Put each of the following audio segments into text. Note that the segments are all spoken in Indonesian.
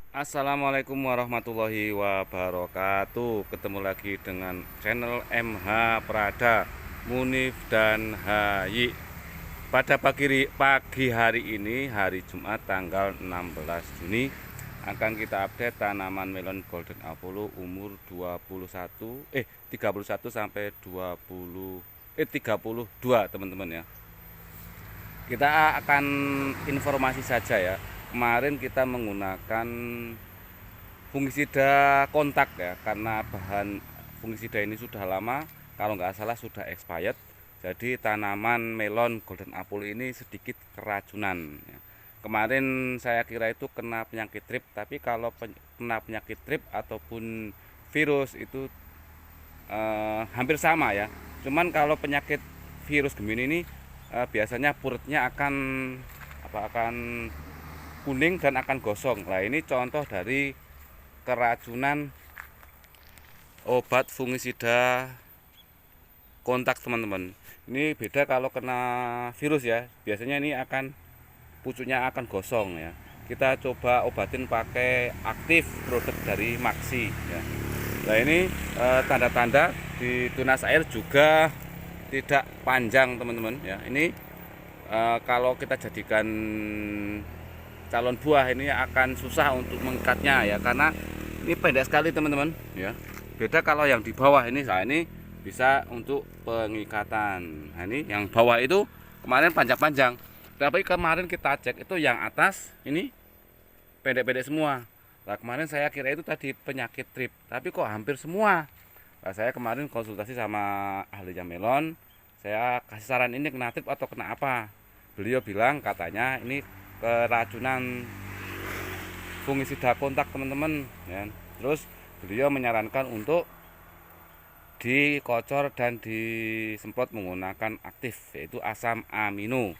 Assalamualaikum warahmatullahi wabarakatuh. Ketemu lagi dengan channel MH Prada Munif dan Hayi. Pada pagi hari ini, hari Jumat tanggal 16 Juni, akan kita update tanaman melon Golden Apollo umur 31 sampai 32 teman-teman ya. Kita akan informasi saja ya. Kemarin kita menggunakan fungisida kontak ya, karena bahan fungisida ini sudah lama, kalau nggak salah sudah expired. Jadi tanaman melon Golden Apollo ini sedikit keracunan ya. Kemarin saya kira itu kena penyakit trip, tapi kalau kena penyakit trip ataupun virus itu hampir sama ya. Cuman kalau penyakit virus Gemini ini biasanya purutnya akan kuning dan akan gosong. Nah, ini contoh dari keracunan obat fungisida kontak, teman-teman. Ini beda kalau kena virus ya. Biasanya ini pucuknya akan gosong ya. Kita coba obatin pakai aktif produk dari Maxi ya. Nah, ini tanda-tanda di tunas air juga tidak panjang, teman-teman ya. Ini kalau kita jadikan calon buah ini akan susah untuk mengikatnya ya, karena ini pendek sekali, teman-teman ya. Beda kalau yang di bawah ini, nah ini bisa untuk pengikatan. Nah, ini yang bawah itu kemarin panjang-panjang, tapi kemarin kita cek itu yang atas ini pendek-pendek semua. Nah, kemarin saya kira itu tadi penyakit trip, tapi kok hampir semua. Nah, saya kemarin konsultasi sama ahlinya melon, saya kasih saran ini kena trip atau kena apa. Beliau bilang katanya ini keracunan fungisida kontak, teman-teman ya. Terus beliau menyarankan untuk dikocor dan disemprot menggunakan aktif, yaitu asam amino.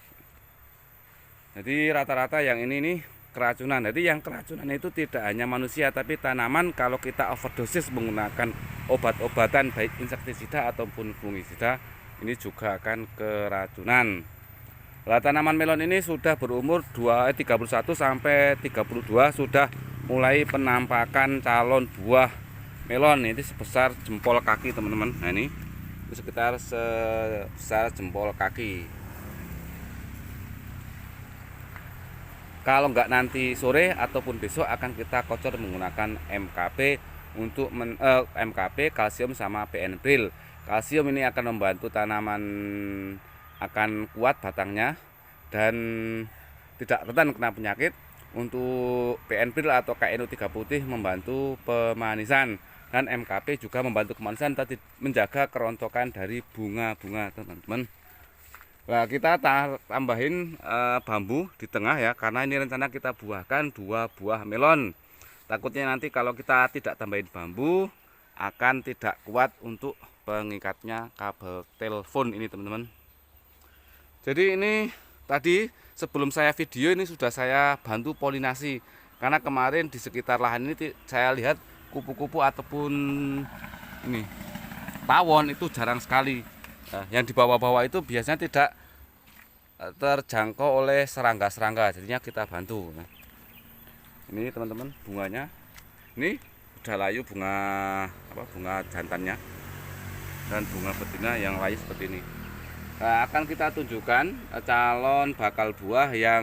Jadi rata-rata yang ini nih keracunan. Jadi yang keracunan itu tidak hanya manusia, tapi tanaman. Kalau kita overdosis menggunakan obat-obatan baik insektisida ataupun fungisida, ini juga akan keracunan. Nah, tanaman melon ini sudah berumur 31 sampai 32, sudah mulai penampakan calon buah melon. Ini sebesar jempol kaki, teman-teman. Nah, ini sekitar sebesar jempol kaki. Kalau nggak nanti sore ataupun besok akan kita kocor menggunakan MKP untuk MKP kalsium sama PN-Pril. Kalsium ini akan membantu tanaman akan kuat batangnya dan tidak rentan kena penyakit. Untuk PN-Pril atau KNO3 putih membantu pemanisan, dan MKP juga membantu kemanisan, tadi menjaga kerontokan dari bunga-bunga, teman-teman. Nah, kita tambahin bambu di tengah ya, karena ini rencana kita buahkan 2 buah melon. Takutnya nanti kalau kita tidak tambahin bambu akan tidak kuat untuk pengikatnya kabel telepon ini, teman-teman. Jadi ini tadi sebelum saya video ini sudah saya bantu polinasi, karena kemarin di sekitar lahan ini saya lihat kupu-kupu ataupun ini tawon itu jarang sekali. Nah, yang di bawah-bawah itu biasanya tidak terjangkau oleh serangga-serangga, jadinya kita bantu. Nah, ini teman-teman bunganya, ini udah layu bunga jantannya dan bunga betina yang layu seperti ini. Nah, akan kita tunjukkan calon bakal buah yang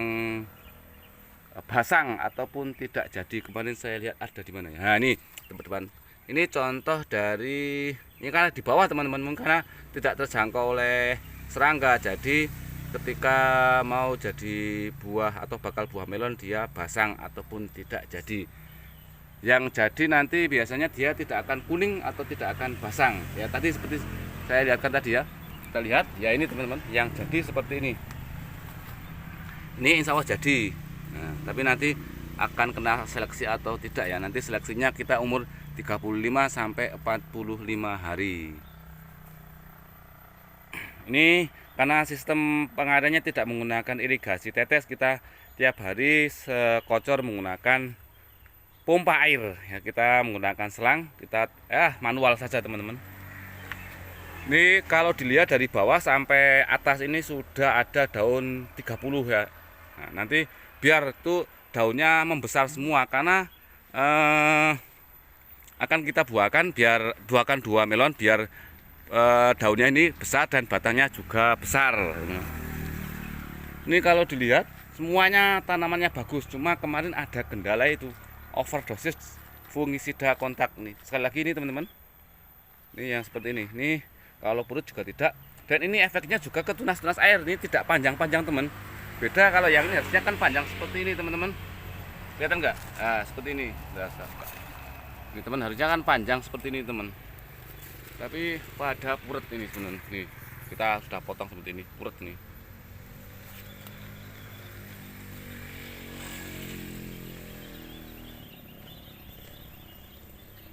basang ataupun tidak jadi. Kemarin saya lihat ada di mana ya. Nah, ini teman-teman. Ini contoh dari ini, karena di bawah, teman-teman, karena tidak terjangkau oleh serangga. Jadi ketika mau jadi buah atau bakal buah melon dia basang ataupun tidak jadi. Yang jadi nanti biasanya dia tidak akan kuning atau tidak akan basang. Ya tadi seperti saya lihatkan tadi ya. Kita lihat ya, ini teman-teman yang jadi seperti ini. Ini insya Allah jadi. Nah, tapi nanti akan kena seleksi atau tidak ya. Nanti seleksinya kita umur 35 sampai 45 hari. Ini karena sistem pengairannya tidak menggunakan irigasi tetes, kita tiap hari sekocor menggunakan pompa air ya. Kita menggunakan selang, kita manual saja, teman-teman. Ini kalau dilihat dari bawah sampai atas ini sudah ada daun 30 ya. Nah, nanti biar itu daunnya membesar semua, karena eh, akan kita buahkan 2 melon biar daunnya ini besar dan batangnya juga besar. Ini kalau dilihat semuanya tanamannya bagus, cuma kemarin ada kendala itu overdosis fungisida kontak nih. Sekali lagi ini teman-teman, ini yang seperti ini. Nih kalau purut juga tidak, dan ini efeknya juga ke tunas-tunas air. Ini tidak panjang-panjang teman. Beda kalau yang ini harusnya kan panjang seperti ini teman-teman. Kelihatan nggak? Nah, seperti ini. Ini teman, harusnya kan panjang seperti ini teman. Tapi pada purut ini teman. Nih kita sudah potong seperti ini, purut nih.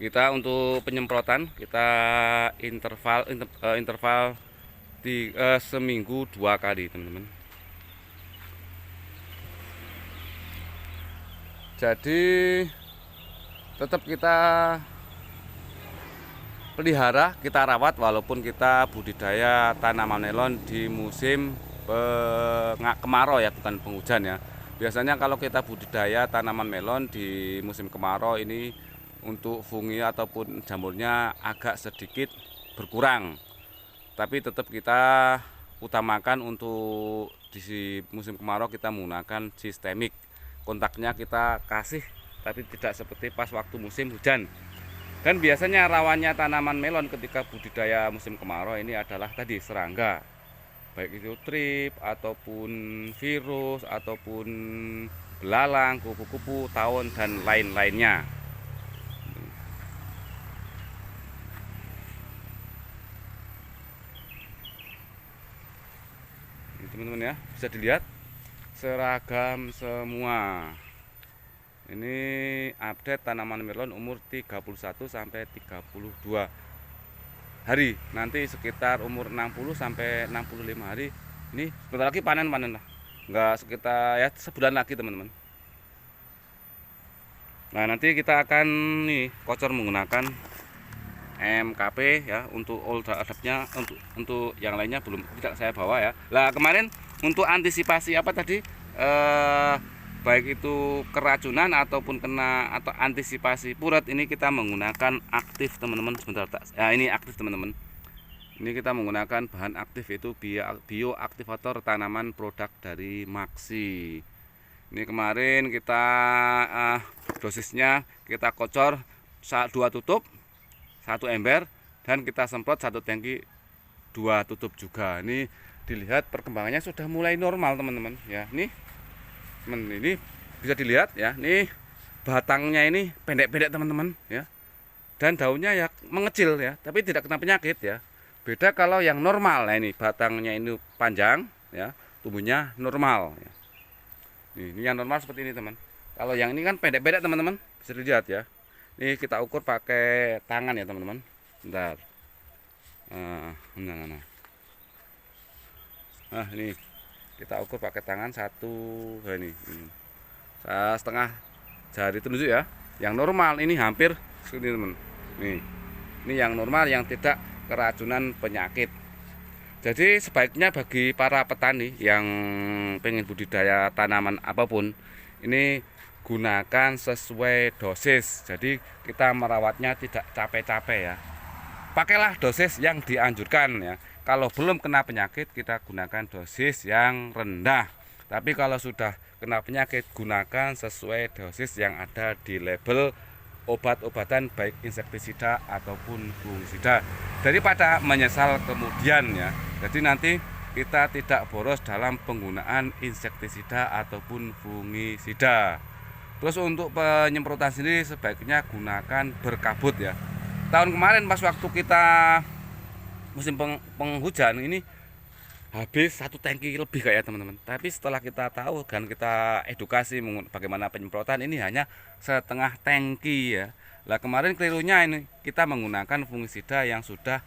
Kita untuk penyemprotan kita interval di seminggu 2 kali teman-teman. Jadi tetap kita pelihara, kita rawat walaupun kita budidaya tanaman melon di musim kemarau ya, bukan penghujan ya. Biasanya kalau kita budidaya tanaman melon di musim kemarau ini untuk fungi ataupun jamurnya agak sedikit berkurang, tapi tetap kita utamakan untuk di musim kemarau kita menggunakan sistemik. Kontaknya kita kasih, tapi tidak seperti pas waktu musim hujan. Dan biasanya rawannya tanaman melon ketika budidaya musim kemarau ini adalah tadi serangga, baik itu trip ataupun virus ataupun belalang, kupu-kupu, tawon dan lain-lainnya. Teman-teman ya, bisa dilihat seragam semua. Ini update tanaman melon umur 31 sampai 32 hari. Nanti sekitar umur 60 sampai 65 hari. Ini sebentar lagi panen lah. Enggak, sekitar ya sebulan lagi teman-teman. Nah, nanti kita akan nih kocor menggunakan MKP ya, untuk old adaptnya, untuk yang lainnya belum, tidak saya bawa ya. Lah kemarin untuk antisipasi apa tadi, baik itu keracunan ataupun atau antisipasi purut, ini kita menggunakan aktif teman-teman. Sebentar, ya ini aktif teman-teman. Ini kita menggunakan bahan aktif, itu bioaktivator tanaman produk dari Maxi. Ini kemarin kita dosisnya kita kocor 2 tutup 1 ember, dan kita semprot 1 tangki 2 tutup juga. Ini dilihat perkembangannya sudah mulai normal teman-teman ya. Nih ini bisa dilihat ya, nih batangnya ini pendek-pendek teman-teman ya, dan daunnya ya mengecil ya, tapi tidak kena penyakit ya. Beda kalau yang normal. Nah, ini batangnya ini panjang ya, tumbuhnya normal ya. Ini yang normal seperti ini teman. Kalau yang ini kan pendek-pendek teman-teman, bisa dilihat ya. Ini kita ukur pakai tangan ya teman-teman. Bentar. Nah, ini kita ukur pakai tangan ini setengah jari tunjuk ya. Yang normal ini hampir segini teman. Ini yang normal yang tidak keracunan penyakit. Jadi sebaiknya bagi para petani yang pengen budidaya tanaman apapun, ini gunakan sesuai dosis. Jadi kita merawatnya tidak capek-capek ya. Pakailah dosis yang dianjurkan ya. Kalau belum kena penyakit, kita gunakan dosis yang rendah. Tapi kalau sudah kena penyakit, gunakan sesuai dosis yang ada di label obat-obatan, baik insektisida ataupun fungisida, daripada menyesal kemudian ya. Jadi nanti kita tidak boros dalam penggunaan insektisida ataupun fungisida. Terus untuk penyemprotan sendiri sebaiknya gunakan berkabut ya. Tahun kemarin pas waktu kita musim penghujan ini habis 1 tangki lebih kayak teman-teman. Tapi setelah kita tahu dan kita edukasi bagaimana penyemprotan, ini hanya setengah tangki ya. Lah kemarin kelirunya ini kita menggunakan fungisida yang sudah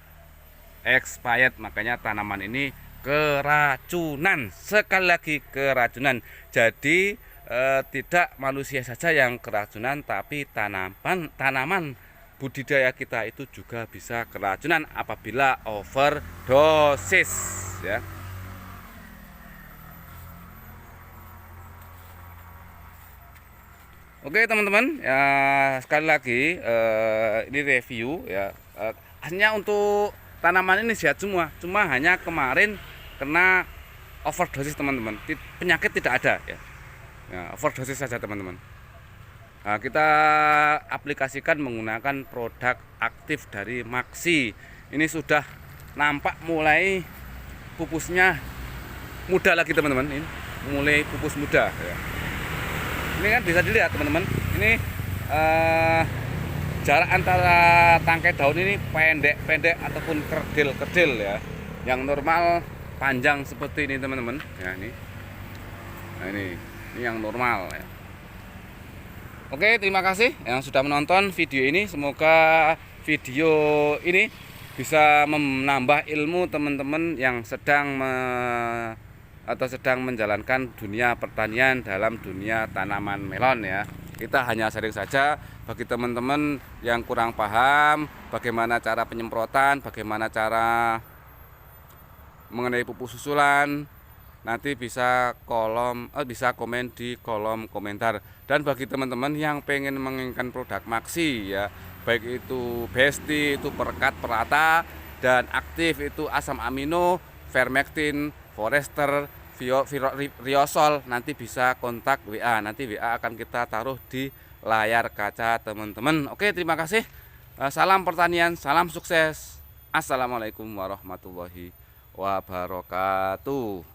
expired, makanya tanaman ini keracunan. Sekali lagi keracunan. Jadi tidak manusia saja yang keracunan, tapi tanaman budidaya kita itu juga bisa keracunan apabila overdosis ya. Oke teman-teman, ya sekali lagi ini review ya. Hanya untuk tanaman ini sehat semua, cuma hanya kemarin kena overdosis teman-teman. Penyakit tidak ada ya. Overdosis saja teman-teman. Nah, kita aplikasikan menggunakan produk aktif dari Maxi. Ini sudah nampak mulai pupusnya muda lagi teman-teman. Ini mulai pupus muda ya. Ini kan bisa dilihat teman-teman, ini jarak antara tangkai daun ini pendek ataupun kerdil ya. Yang normal panjang seperti ini teman-teman ya. Nah ini yang normal ya. Oke, terima kasih yang sudah menonton video ini. Semoga video ini bisa menambah ilmu teman-teman yang sedang menjalankan dunia pertanian dalam dunia tanaman melon ya. Kita hanya sharing saja bagi teman-teman yang kurang paham bagaimana cara penyemprotan, bagaimana cara mengenai pupuk susulan. Nanti bisa komen di kolom komentar. Dan bagi teman-teman yang pengen menginginkan produk Maxi ya, baik itu Besti, itu perekat perata, dan aktif itu asam amino, vermectin, Forester, Riosol, nanti bisa kontak WA. Nanti WA akan kita taruh di layar kaca teman-teman. Oke, terima kasih. Salam pertanian, salam sukses. Assalamualaikum warahmatullahi wabarakatuh.